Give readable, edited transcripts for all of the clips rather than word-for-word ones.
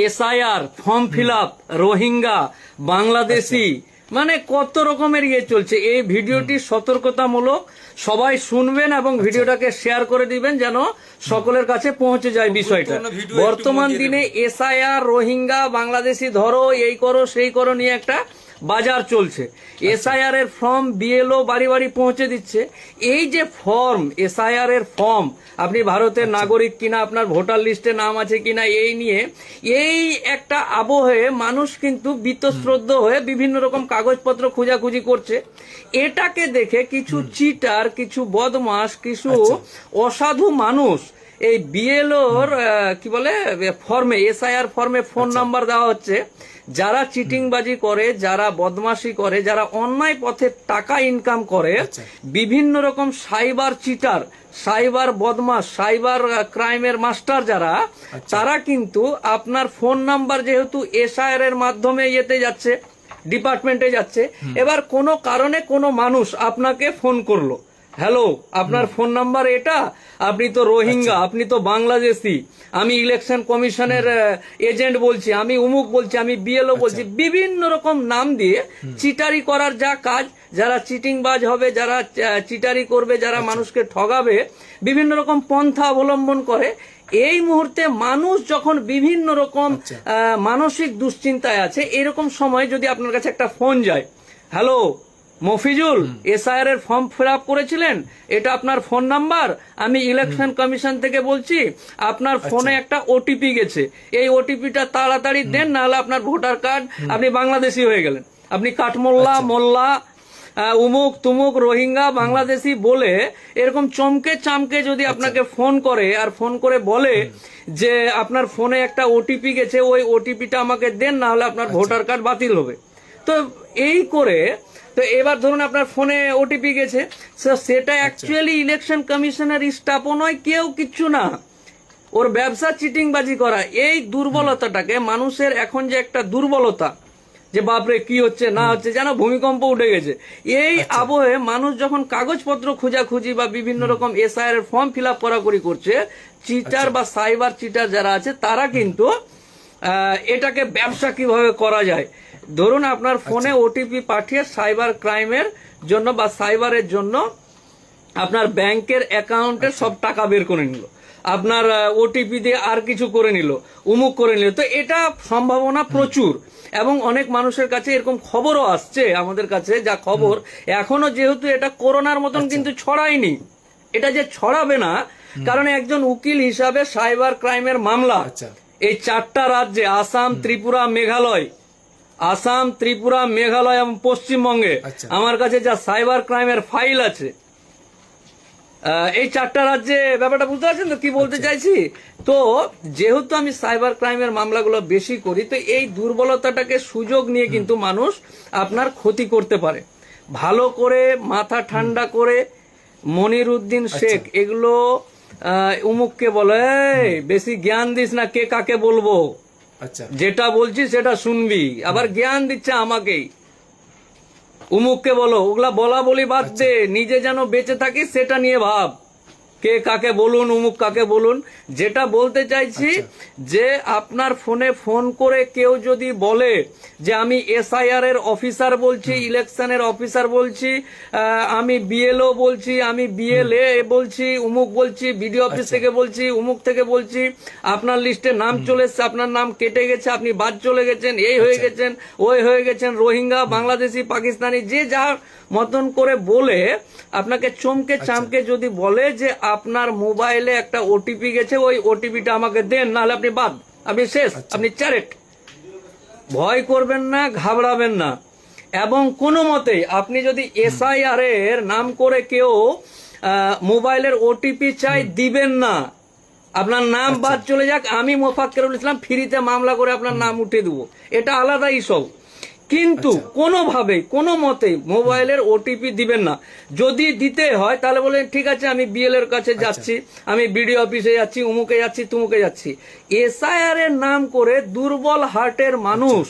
SIR, form fill up, Rohingya, Bangladeshi, মানে কত রকমের চলছে। এই ভিডিওটি সতর্কতামূলক, সবাই শুনবেন এবং ভিডিওটাকে শেয়ার করে দিবেন যেন সকলের কাছে পৌঁছে যায় বিষয়টা। বর্তমান দিনে এসআইআর, রোহিঙ্গা, বাংলাদেশি ধরো, এই করো সেই করো নিয়ে একটা বাজার চলছে। এসআইআর এর ফর্ম বিএলও বাড়ি বাড়ি পৌঁছে দিচ্ছে। এই যে ফর্ম, এসআইআর এর ফর্ম, আপনি ভারতের নাগরিক কিনা, আপনার ভোটার লিস্টে নাম আছে কিনা, এই নিয়ে এই একটা আবহে মানুষ কিন্তু বীতশ্রদ্ধ হয়ে বিভিন্ন রকম কাগজপত্র খোঁজাখুঁজি করছে। এটাকে দেখে কিছু চিটার, কিছু বদমাস, কিছু অসাধু মানুষ এই বিএলওর কি বলে ফর্মে, এসআইআর ফর্মে ফোন নাম্বার দেওয়া হচ্ছে। যারা চিটিংবাজি করে, যারা বদমাশি করে, যারা অন্যায় পথে টাকা ইনকাম করে, বিভিন্ন রকম সাইবার চিটার, সাইবার বদমাশ, সাইবার ক্রাইমের মাস্টার যারা, তারা কিন্তু আপনার ফোন নাম্বার যেহেতু এসআইআর এর মাধ্যমে ইয়েতে যাচ্ছে, ডিপার্টমেন্টে যাচ্ছে, এবার কোনো কারণে কোনো মানুষ আপনাকে ফোন করলো, হ্যালো আপনার ফোন নাম্বার এটা, আপনি তো রোহিঙ্গা, আপনি তো বাংলাদেশি, আমি ইলেকশন কমিশনের এজেন্ট বলছি, আমি উমুক বলছি, আমি বিএলও বলছি, বিভিন্ন রকম নাম দিয়ে চিটারি করার যা কাজ, যারা চিটিংবাজ হবে, যারা চিটারি করবে, যারা মানুষকে ঠগাবে, বিভিন্ন রকম পন্থা অবলম্বন করে। এই মুহূর্তে মানুষ যখন বিভিন্ন রকম মানসিক দুশ্চিন্তায় আছে, এরকম সময় যদি আপনার কাছে একটা ফোন যায়, হ্যালো মফিজুল, এসআইআর এর ফর্ম ফিল আপ করেছিলেন, এটা আপনার ফোন নাম্বার, আমি ইলেকশন কমিশন থেকে বলছি, আপনার ফোনে একটা ওটিপি গেছে, এই ওটিপিটা তাড়াতাড়ি দেন, নাহলে আপনার ভোটার কার্ড, আপনি বাংলাদেশি হয়ে গেলেন, আপনি কাঠমোল্লা, মোল্লা, উমুক তুমুক, রোহিঙ্গা, বাংলাদেশি বলে এরকম চমকে চামকে যদি আপনাকে ফোন করে, আর ফোন করে বলে যে আপনার ফোনে একটা ওটিপি গেছে, ওই ওটিপিটা আমাকে দেন, না হলে আপনার ভোটার কার্ড বাতিল হবে। তো এই করে, তো এবার ধরুন আপনার ফোনে ওটিপি গেছে, সেটা অ্যাকচুয়ালি ইলেকশন কমিশনের স্টাফও নয়, কেউ কিচ্ছু না, ওর ব্যবসা চিটিংবাজি করা। এই দুর্বলতাটাকে, মানুষের এখন যে একটা দুর্বলতা, যে বাপরে কি হচ্ছে না হচ্ছে, যেন ভূমিকম্প উঠে গেছে, এই আবহে মানুষ যখন কাগজপত্র খোঁজাখুঁজি বা বিভিন্ন রকম এসআইআর এর ফর্ম ফিল আপ করাকরি করছে, চিটার বা সাইবার চিটার যারা আছে, তারা কিন্তু এটাকে ব্যবসা কিভাবে করা যায়, ধরুন আপনার ফোনে ওটিপি পাঠিয়ে সাইবার ক্রাইমের জন্য বা সাইবারের জন্য আপনার ব্যাংকের অ্যাকাউন্টে সব টাকা বের করে নিল, আপনার ওটিপি দিয়ে আর কিছু করে নিল, উমুক করে নিল। তো এটা সম্ভাবনা প্রচুর, এবং অনেক মানুষের কাছে এরকম খবরও আসছে আমাদের কাছে, যা খবর এখনো, যেহেতু এটা করোনার মতন কিন্তু ছড়ায়নি, এটা যে ছড়াবে না, কারণ একজন উকিল হিসাবে সাইবার ক্রাইমের মামলা এই 4টা রাজ্যে, আসাম, ত্রিপুরা, মেঘালয়, আসাম, ত্রিপুরা, মেঘালয় এবং পশ্চিমবঙ্গে আমার কাছে যা সাইবার ক্রাইমের ফাইল আছে, এই 4টা রাজ্যে, ব্যাপারটা বুঝতে পারছেন তো কি বলতে চাইছি? তো যেহেতু আমি সাইবার ক্রাইমের মামলাগুলো বেশি করি, তো এই দুর্বলতাটাকে সুযোগ নিয়ে কিন্তু মানুষ আপনার ক্ষতি করতে পারে। ভালো করে মাথা ঠান্ডা করে, মনির উদ্দিন শেখ এগুলো উমুককে বলে, বেশি জ্ঞান দিস না, কে কাকে বলবো, যেটা বলছি সেটা শুনবি, আবার জ্ঞান দিচ্ছে আমাকেই, উমুককে বলো, ওগুলা বলা বলি বাদ দে, নিজে যেন বেঁচে থাকি সেটা নিয়ে ভাব, কে কাকে বলুন, উমুক কাকে বলুন। যেটা বলতে চাইছি, যে আপনার ফোনে ফোন করে কেউ যদি বলে যে আমি এসআইআর এর অফিসার বলছি, ইলেকশনের অফিসার বলছি, আমি বিএলও বলছি, আমি বিএলএ বলছি, উমুক বলছি, বিডিও অফিস থেকে বলছি, উমুক থেকে বলছি, আপনার লিস্টে নাম চলে এসছে, আপনার নাম কেটে গেছে, আপনি বাদ চলে গেছেন, এই হয়ে গেছেন, ওই হয়ে গেছেন, রোহিঙ্গা, বাংলাদেশি, পাকিস্তানি, যে যার মতন করে বলে আপনাকে চমকে চামকে যদি বলে যে আপনার মোবাইলে একটা ওটিপি গেছে, ওই ওটিপিটা আমাকে দেন, নাহলে আপনি বাদ, আপনি শেষ, আপনি চ্যারেট। ভয় করবেন না, ঘাবড়াবেন না, এবং কোনো মতেই আপনি যদি এসআইআর এর নাম করে কেউ মোবাইলের ওটিপি চাই, দিবেন না। আপনার নাম বাদ চলে যাক, আমি মোফাক্কেরুল ইসলাম ফ্রিতে মামলা করে আপনার নাম উঠে দেবো, এটা আলাদা ইস্যু। কিন্তু কোনোভাবে কোনো মতেই মোবাইলের ওটিপি দিবেন না। যদি দিতে হয় তাহলে বলেন ঠিক আছে, আমি বিএল এর কাছে যাচ্ছি, আমি বিডিও অফিসে যাচ্ছি, উমুকে যাচ্ছি, তুমুকে যাচ্ছি। এসআইআর এর নাম করে দুর্বল হার্টের মানুষ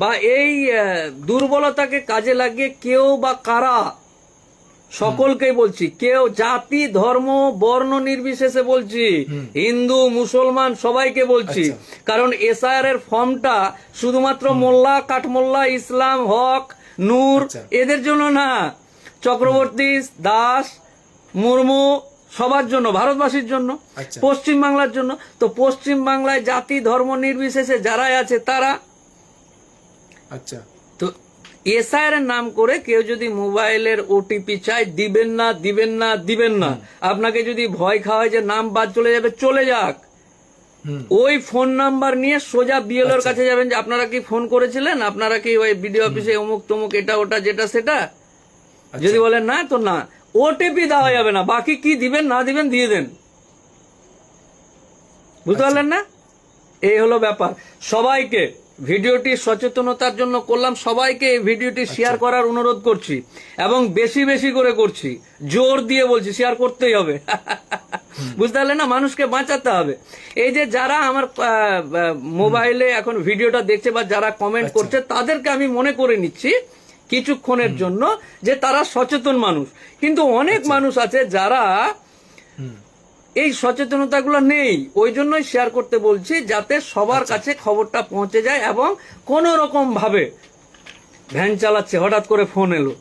বা এই দুর্বলতাকে কাজে লাগিয়ে কেউ বা কারা সকলকেই বলছি, কেউ জাতি ধর্ম বর্ণ নির্বিশেষে বলছি, হিন্দু মুসলমান সবাইকে বলছি। কারণ এসআইআর এর ফর্মটা শুধুমাত্র মোল্লা কাঠমোল্লা ইসলাম হক নূর এদের জন্য না, চক্রবর্তী দাস মুর্মু সবার জন্য, ভারতবাসীর জন্য, পশ্চিম বাংলার জন্য। তো পশ্চিম বাংলায় জাতি ধর্ম নির্বিশেষে যারাই আছে তারা। তো এসআইআর এর নাম করে কেউ যদি মোবাইলের ওটিপি চায়, দিবেন না দিবেন না দিবেন না। আপনাকে যদি ভয় খাওয়ায় যে নাম বাদ চলে যাবে, চলে যাক, ওই ফোন নাম্বার নিয়ে সোজা বিএলওর কাছে যাবেন যে আপনারা কি ফোন করেছিলেন, আপনারা কি ওই বিডিও অফিসে অমুক তমুক এটা ওটা যেটা সেটা, যদি বলেন না তো না, ওটিপি দেওয়া যাবে না। বাকি কি দিবেন না দিবেন দিয়ে দেন। বুঝতে পারলেন না? এই হলো ব্যাপার। সবাইকে ভিডিওটি সচেতনতার জন্য করলাম, সবাইকে এই ভিডিওটি শেয়ার করার অনুরোধ করছি এবং বেশি বেশি করে করছি, জোর দিয়ে বলছি শেয়ার করতেই হবে। বুঝতে পারলেন না? মানুষকে বাঁচাতে হবে। এই যে যারা আমার মোবাইলে এখন ভিডিওটা দেখছে বা যারা কমেন্ট করছে, তাদেরকে আমি মনে করে নিচ্ছি কিছুক্ষণের জন্য যে তারা সচেতন মানুষ, কিন্তু অনেক মানুষ আছে যারা এই সচেতনতাগুলো নেই। ওই জন্যই শেয়ার করতে বলছি, যাতে সবার কাছে খবরটা পৌঁছে যায় এবং কোন রকম ভাবে ভ্যান চালাচ্ছে, হঠাৎ করে ফোন এলো,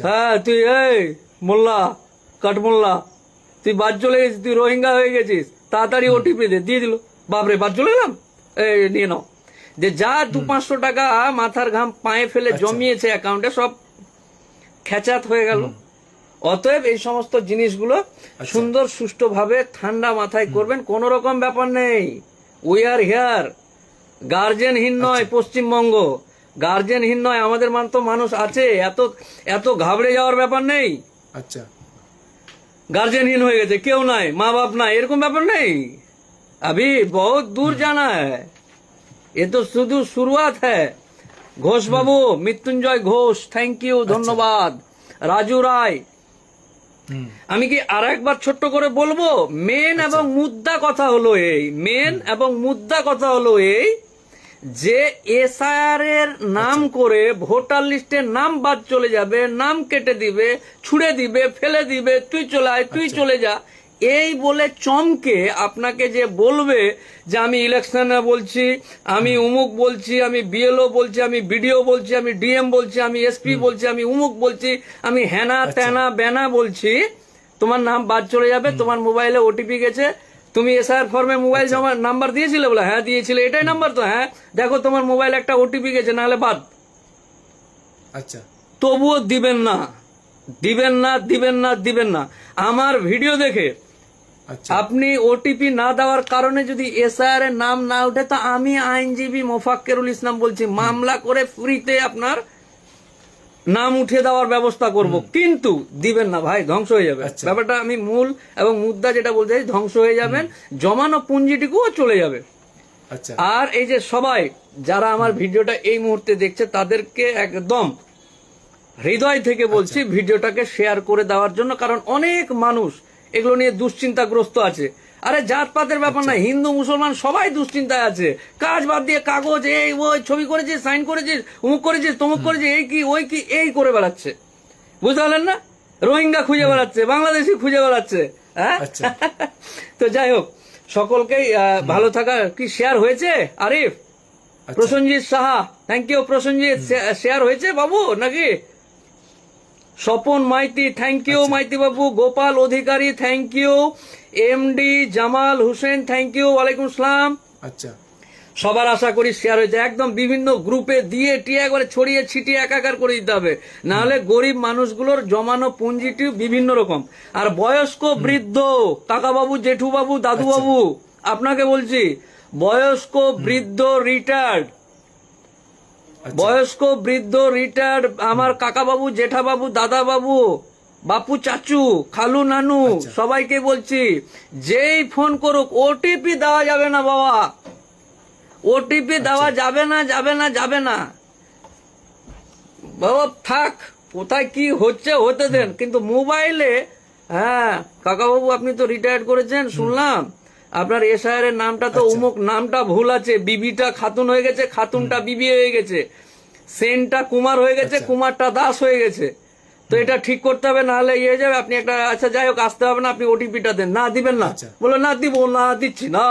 হ্যাঁ তুই এই মোল্লা কাঠমোল্লা তুই বাদ চলে গেছিস, তুই রোহিঙ্গা হয়ে গেছিস, তাড়াতাড়ি ওটিপি দিয়ে দিল। বাপরে, বাদ চলে গেলাম, এই নিয়ে নাও। যে যা 200-500 টাকা মাথার ঘাম পায়ে ফেলে জমিয়েছে অ্যাকাউন্টে, সব খেচাত হয়ে গেল। অতএব এই সমস্ত জিনিসগুলো সুন্দর সুষ্ঠুভাবে ঠান্ডা মাথায় করবেন, কোন রকম ব্যাপার নেই। We are here. গার্জেনহীন নয় পশ্চিমবঙ্গ, গার্জেনহীন নয়, আমাদের তো মানুষ আছে, এত এত ঘাবড়ে যাওয়ার ব্যাপার নেই। গার্জেনহীন হয়ে গেছে, কেউ নাই, মা বাপ নাই, এরকম ব্যাপার নেই। अभी बहुत दूर जाना है, ये तो শুধু শুরুয়াত है। ঘোষ বাবু, মৃত্যুঞ্জয় ঘোষ, থ্যাংক ইউ, ধন্যবাদ। রাজু রায়, আমি কি আর একবার ছোট্ট করে বলবো, মেন এবং মুদ্রা কথা হলো এই, মেন এবং মুদ্রা কথা হলো এই যে এসআইআর এর নাম করে ভোটার লিস্টের নাম বাদ চলে যাবে, নাম কেটে দিবে, ছুড়ে দিবে, ফেলে দিবে, তুই চলে আয়, তুই চলে যা, এই বলে চমকে আপনাকে যে বলবে যে আমি ইলেকশনে বলছি, আমি উমুক বলছি, আমি বিএলও বলছি, আমি বিডিও বলছি, আমি ডিএম বলছি, আমি এসপি বলছি, আমি উমুক বলছি, আমি হেনা তেনা বেনা বলছি, তোমার নাম বাদ চলে যাবে, তোমার মোবাইলে ওটিপি গেছে, তুমি এসআইআর ফর্মে মোবাইল জমা নাম্বার দিয়েছিলে, বলে হ্যাঁ দিয়েছিলে, এটাই নাম্বার তো, হ্যাঁ দেখো তোমার মোবাইলে একটা ওটিপি গেছে, নাহলে বাদ। তবুও দিবেন না, দিবেন না, দিবেন না, দিবেন না। আমার ভিডিও দেখে আপনি ওটিপি না দেওয়ার কারণে যদি এসআইআর এর নাম না উঠে, তো আমি আইনজীবী মোফাক্কেরুল ইসলাম বলছি, মামলা করে ফ্রিতে আপনার নাম উঠে দেওয়ার ব্যবস্থা করব। কিন্তু দিবেন না ভাই, ধ্বংস হয়ে যাবে ব্যাপারটা। আমি মূল এবং মুদ্রা যেটা বলতে চাই, ধ্বংস হয়ে যাবেন, জমানো পুঁজিটুকুও চলে যাবে। আর এই যে সবাই যারা আমার ভিডিওটা এই মুহূর্তে দেখছে, তাদেরকে একদম হৃদয় থেকে বলছি ভিডিওটাকে শেয়ার করে দেওয়ার জন্য, কারণ অনেক মানুষ এগুলো নিয়ে দুশ্চিন্তাগ্রস্ত আছে। আরে জাতপাতের ব্যাপার না, হিন্দু মুসলমান সবাই দুশ্চিন্তায় আছে। কাজ বাদ দিয়ে কাগজ, এই ওই ছবি করেছিস, সাইন করেছিস, অমুক করেছিস, তমুক করেছিস, এই কি ওই কি, এই করে বেড়াচ্ছে। বুঝতে পারলেন না? রোহিঙ্গা খুঁজে বেড়াচ্ছে, বাংলাদেশি খুঁজে বেড়াচ্ছে। হ্যাঁ, তো যাই হোক, সকলকেই ভালো থাকা। কি শেয়ার হয়েছে Arif? Prosenjit Saha, thank you Prosenjit, share হয়েছে বাবু নাকি? স্বপন মাইতি, থ্যাংক ইউ মাইতি বাবু। Gopal Adhikari, thank you. MD Jamal Hossain, thank you, ওয়ালাইকুম আসসালাম। সবার আশা করি শেয়ার হয়েছে। একদম বিভিন্ন গ্রুপে দিয়ে টিয়ে একবারে ছড়িয়ে ছিটিয়ে একাকার করে দিতে হবে, নাহলে গরিব মানুষগুলোর জমানো পুঁজিটি বিভিন্ন রকম। আর বয়স্ক বৃদ্ধ, কাকাবাবু, জেঠুবাবু, দাদুবাবু, আপনাকে বলছি, বয়স্ক বৃদ্ধ রিটায়ার্ড, বয়স্ক বৃদ্ধ রিটায়ার্ড আমার কাকাবাবু, জেঠাবাবু, দাদাবাবু, বাপু, চাচু, খালু, নানু, সবাইকে বলছি, যেই ফোন করুক ওটিপি দেওয়া যাবে না বাবা, ওটিপি দেওয়া যাবে না, যাবে না, যাবে না বাবা। থাক, কোথায় কি হচ্ছে হতে দেন, কিন্তু মোবাইলে, হ্যাঁ কাকাবাবু আপনি তো রিটায়ার্ড করেছেন শুনলাম, আপনার এসআইআর এর নামটা তো অমুক, নামটা ভুল আছে, বিবিটা খাতুন হয়ে গেছে, খাতুনটা বিবি হয়ে গেছে, সেনটা কুমার হয়ে গেছে, কুমারটা দাস হয়ে গেছে। তো এটা ঠিক করতে হবে, নাহলে ইয়ে যাবে। আপনি একটা আচ্ছা যাই হোক আসতে হবে না, আপনি ওটিপিটা দেন, না দিবেন না, আচ্ছা। বলে না দিব না, দিচ্ছি না,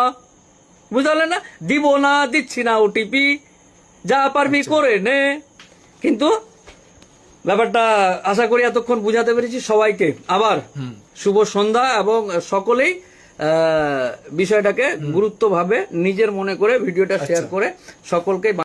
বুঝলেন না, দিব না, দিচ্ছি না ওটিপি, যা পারবি করে নে। কিন্তু ব্যাপারটা আশা করি এতক্ষণ বুঝাতে পেরেছি সবাইকে। আবার শুভ সন্ধ্যা, এবং সকলেই বিষয়টাকে গুরুত্বভাবে নিজের মনে করে ভিডিওটা শেয়ার করে সকলকে